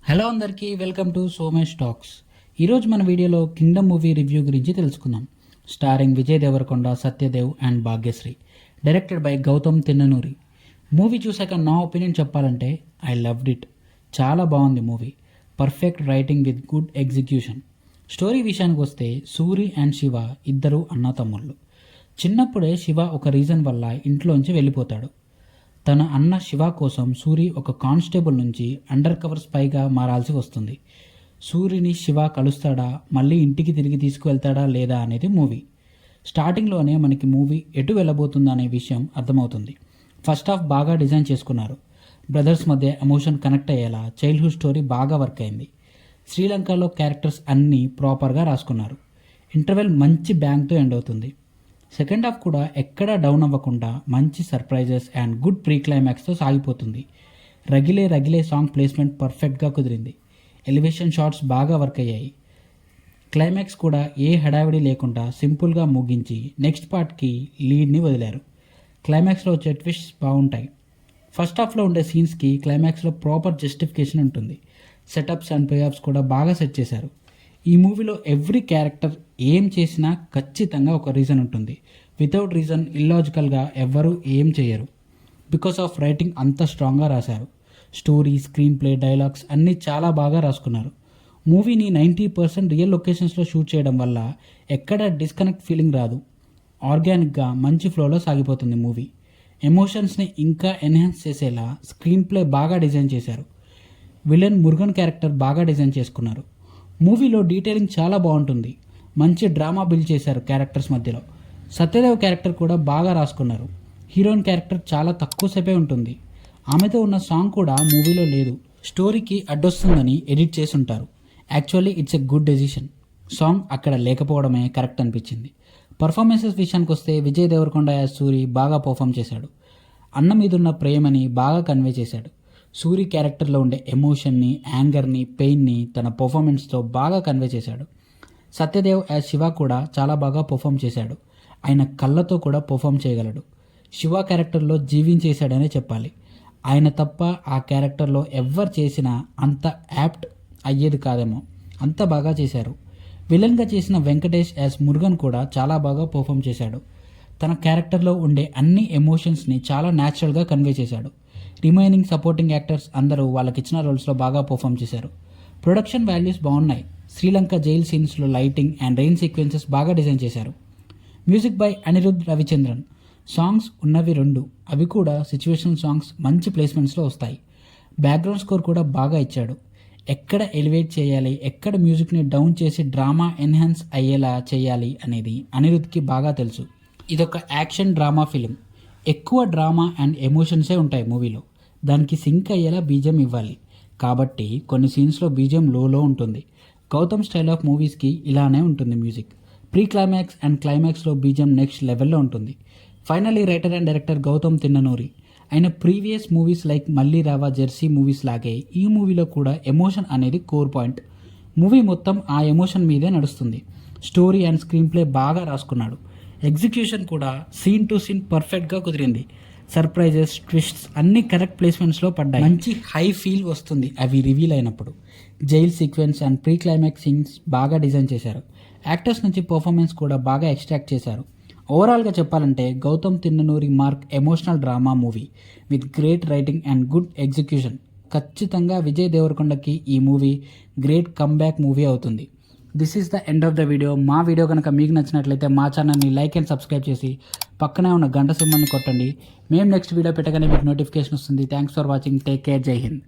Hello అందరికీ welcome to Somesh talks. ఈరోజు మన వీడియోలో కింగ్డమ్ మూవీ రివ్యూ గురించి తెలుసుకుందాం. Starring Vijay Deverakonda, Satyadev and Bhagyashri, directed by Gowtam Tinnanuri. Movie చూశాక నా ఒపీనియన్ చెప్పాలంటే ఐ లవ్డ్ ఇట్. చాలా బాగుంది movie. Perfect writing with good execution. Story విషయానికి వస్తే సూరి అండ్ శివ ఇద్దరు అన్నతమ్ముళ్ళు. చిన్నప్పుడే శివ ఒక రీజన్ వల్ల ఇంట్లోంచి వెళ్ళిపోతాడు. తన అన్న శివ కోసం సూరి ఒక కానిస్టేబుల్ నుంచి అండర్ కవర్ స్పైగా మారాల్సి వస్తుంది. సూరిని శివ కలుస్తాడా, మళ్ళీ ఇంటికి తిరిగి తీసుకువెళ్తాడా లేదా అనేది మూవీ. స్టార్టింగ్లోనే మనకి మూవీ ఎటు వెళ్ళబోతుందా అనే విషయం అర్థమవుతుంది. ఫస్ట్ హాఫ్ బాగా డిజైన్ చేసుకున్నారు. బ్రదర్స్ మధ్య ఎమోషన్ కనెక్ట్ అయ్యేలా చైల్డ్హుడ్ స్టోరీ బాగా వర్క్ అయింది. శ్రీలంకలో క్యారెక్టర్స్ అన్నీ ప్రాపర్గా రాసుకున్నారు. ఇంటర్వెల్ మంచి బ్యాంగ్తో ఎండ్ అవుతుంది. సెకండ్ హాఫ్ కూడా ఎక్కడా డౌన్ అవ్వకుండా మంచి సర్ప్రైజెస్ అండ్ గుడ్ ప్రీ క్లైమాక్స్తో సాగిపోతుంది. రగిలే సాంగ్ ప్లేస్మెంట్ పర్ఫెక్ట్గా కుదిరింది. ఎలివేషన్ షాట్స్ బాగా వర్క్ అయ్యాయి. క్లైమాక్స్ కూడా ఏ హడావిడి లేకుండా సింపుల్గా ముగించి నెక్స్ట్ పార్ట్కి లీడ్ని వదిలారు. క్లైమాక్స్లో వచ్చే ట్విస్ట్స్ బాగుంటాయి. ఫస్ట్ హాఫ్లో ఉండే సీన్స్కి క్లైమాక్స్లో ప్రాపర్ జస్టిఫికేషన్ ఉంటుంది. సెటప్స్ అండ్ పేఆఫ్స్ కూడా బాగా సెట్ చేశారు. ఈ మూవీలో ఎవ్రీ క్యారెక్టర్ ఏం చేసినా ఖచ్చితంగా ఒక రీజన్ ఉంటుంది. వితౌట్ రీజన్ ఇల్లాజికల్గా ఎవ్వరూ ఏం చేయరు. బికాస్ ఆఫ్ రైటింగ్ అంత స్ట్రాంగ్గా రాశారు. స్టోరీ, స్క్రీన్ ప్లే, డైలాగ్స్ అన్నీ చాలా బాగా రాసుకున్నారు. మూవీని 90% రియల్ లొకేషన్స్లో షూట్ చేయడం వల్ల ఎక్కడ డిస్కనెక్ట్ ఫీలింగ్ రాదు. ఆర్గానిక్గా మంచి ఫ్లోలో సాగిపోతుంది మూవీ. ఎమోషన్స్ని ఇంకా ఎన్హాన్స్ చేసేలా స్క్రీన్ ప్లే బాగా డిజైన్ చేశారు. విలన్ మురుగన్ క్యారెక్టర్ బాగా డిజైన్ చేసుకున్నారు. మూవీలో డీటెయిలింగ్ చాలా బాగుంటుంది. మంచి డ్రామా బిల్డ్ చేశారు క్యారెక్టర్స్ మధ్యలో. సత్యదేవ్ క్యారెక్టర్ కూడా బాగా రాసుకున్నారు. హీరోయిన్ క్యారెక్టర్ చాలా తక్కువ సేపే ఉంటుంది. ఆమెతో ఉన్న సాంగ్ కూడా మూవీలో లేదు. స్టోరీకి అడ్డొస్తుందని ఎడిట్ చేసి ఉంటారు. Actually it's a good decision. Song అక్కడ లేకపోవడమే కరెక్ట్ అనిపించింది. పర్ఫార్మెన్సెస్ విషయానికి వస్తే విజయ్ దేవరకొండ యాజ్ సూరి బాగా పర్ఫామ్ చేశాడు. అన్న మీదున్న ప్రేమని బాగా కన్వే చేశాడు. సూరి క్యారెక్టర్లో ఉండే ఎమోషన్ని, యాంగర్ని, పెయిన్ని తన పర్ఫార్మెన్స్తో బాగా కన్వే చేశాడు. సత్యదేవ్ యాజ్ శివ కూడా చాలా బాగా పర్ఫామ్ చేశాడు. ఆయన కళ్ళతో కూడా పర్ఫామ్ చేయగలడు. శివ క్యారెక్టర్లో జీవించేశాడనే చెప్పాలి. ఆయన తప్ప ఆ క్యారెక్టర్లో ఎవ్వరు చేసినా అంత యాప్ట్ అయ్యేది కాదేమో, అంత బాగా చేశారు. విలన్గా చేసిన వెంకటేష్ యాజ్ మురుగన్ కూడా చాలా బాగా పర్ఫామ్ చేశాడు. తన క్యారెక్టర్లో ఉండే అన్ని ఎమోషన్స్ని చాలా న్యాచురల్గా కన్వే చేశాడు. రిమైనింగ్ సపోర్టింగ్ యాక్టర్స్ అందరూ వాళ్ళకిచ్చిన రోల్స్లో బాగా పర్ఫామ్ చేశారు. ప్రొడక్షన్ వాల్యూస్ బాగున్నాయి. Sri Lanka jail సీన్స్లో lighting and rain sequences బాగా డిజైన్ చేశారు. Music by Anirudh Ravichandran. Songs ఉన్నవి 2, అవి కూడా సిచ్యువేషన్ సాంగ్స్ మంచి ప్లేస్మెంట్స్లో వస్తాయి. బ్యాక్గ్రౌండ్ స్కోర్ కూడా బాగా ఇచ్చాడు. ఎక్కడ ఎలివేట్ చేయాలి, ఎక్కడ మ్యూజిక్ని డౌన్ చేసి డ్రామా ఎన్హాన్స్ అయ్యేలా చేయాలి అనేది అనిరుద్కి బాగా తెలుసు. ఇదొక యాక్షన్ డ్రామా ఫిలిం. ఎక్కువ డ్రామా అండ్ ఎమోషన్సే ఉంటాయి మూవీలో. దానికి సింక్ అయ్యేలా బీజిఎం ఇవ్వాలి. కాబట్టి కొన్ని సీన్స్లో బీజిఎం లోలో ఉంటుంది. గౌతమ్ స్టైల్ ఆఫ్ మూవీస్కి ఇలానే ఉంటుంది మ్యూజిక్. ప్రీ క్లైమాక్స్ అండ్ క్లైమాక్స్లో బీజిఎం నెక్స్ట్ లెవెల్లో ఉంటుంది. Finally writer and director Gowtam Tinnanuri. ఆయన ప్రీవియస్ మూవీస్ లైక్ మళ్ళీ రావా, జెర్సీ మూవీస్ లాగే ఈ మూవీలో కూడా ఎమోషన్ అనేది కోర్ పాయింట్. మూవీ మొత్తం ఆ ఎమోషన్ మీదే నడుస్తుంది. స్టోరీ అండ్ స్క్రీన్ ప్లే బాగా రాసుకున్నాడు. ఎగ్జిక్యూషన్ కూడా సీన్ టు సీన్ పర్ఫెక్ట్గా కుదిరింది. సర్ప్రైజెస్, ట్విస్ట్స్ అన్నీ కరెక్ట్ ప్లేస్మెంట్స్లో పడ్డాయి. మంచి హై ఫీల్ వస్తుంది అవి రివీల్ అయినప్పుడు. Jail sequence and pre climax scenes బాగా డిజైన్ చేశారు. యాక్టర్స్ నుంచి పర్ఫార్మెన్స్ కూడా బాగా ఎక్స్ట్రాక్ట్ చేశారు. ఓవరాల్గా చెప్పాలంటే Gowtam Tinnanuri mark emotional drama movie with great writing and good execution. ఖచ్చితంగా విజయ్ దేవరకొండకి ఈ మూవీ గ్రేట్ కమ్బ్యాక్ మూవీ అవుతుంది. This is the end of the video. మా వీడియో కనుక మీకు నచ్చినట్లయితే మా ఛానల్ని లైక్ అండ్ సబ్స్క్రైబ్ చేసి పక్కనే ఉన్న గంట సింబల్ని కొట్టండి. మేము నెక్స్ట్ వీడియో పెట్టగానే మీకు నోటిఫికేషన్ వస్తుంది. Thanks for watching. Take care. జై హింద్.